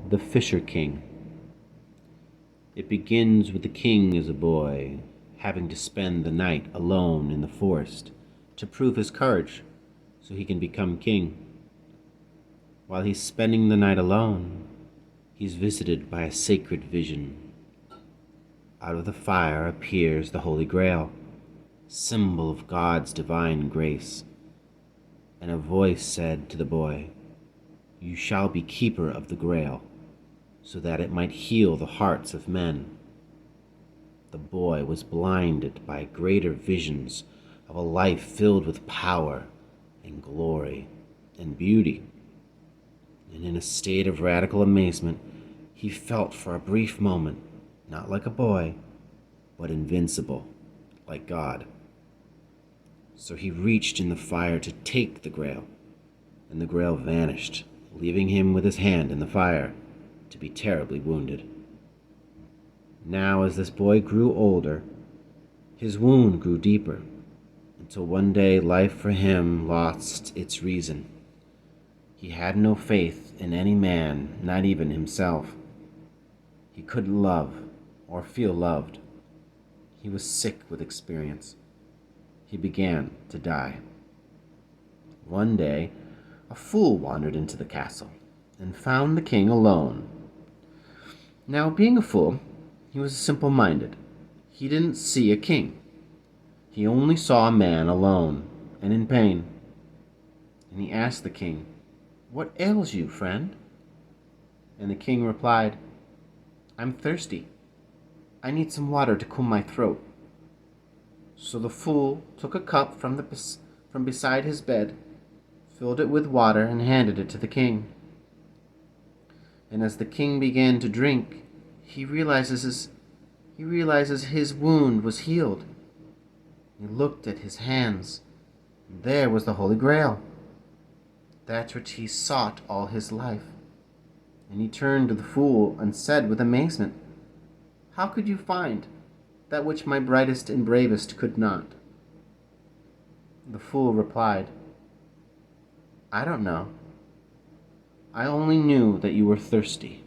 The Fisher King. It begins with the king as a boy, having to spend the night alone in the forest to prove his courage so he can become king. While he's spending the night alone, he's visited by a sacred vision. Out of the fire appears the Holy Grail, symbol of God's divine grace. And a voice said to the boy, "You shall be keeper of the Grail, so that it might heal the hearts of men." The boy was blinded by greater visions of a life filled with power and glory and beauty. And in a state of radical amazement, he felt for a brief moment, not like a boy, but invincible, like God. So he reached in the fire to take the Grail, and the Grail vanished, leaving him with his hand in the fire to be terribly wounded. Now, as this boy grew older, his wound grew deeper, until one day life for him lost its reason. He had no faith in any man, not even himself. He couldn't love or feel loved. He was sick with experience. He began to die. One day, a fool wandered into the castle and found the king alone. Now, being a fool, he was simple-minded. He didn't see a king. He only saw a man alone and in pain. And he asked the king, "What ails you, friend?" And the king replied, "I'm thirsty. I need some water to cool my throat." So the fool took a cup from beside his bed, filled it with water, and handed it to the king. And as the king began to drink, he realizes his wound was healed. He looked at his hands, and there was the Holy Grail, that which he sought all his life. And he turned to the fool and said with amazement, "How could you find that which my brightest and bravest could not?" The fool replied, "I don't know. I only knew that you were thirsty."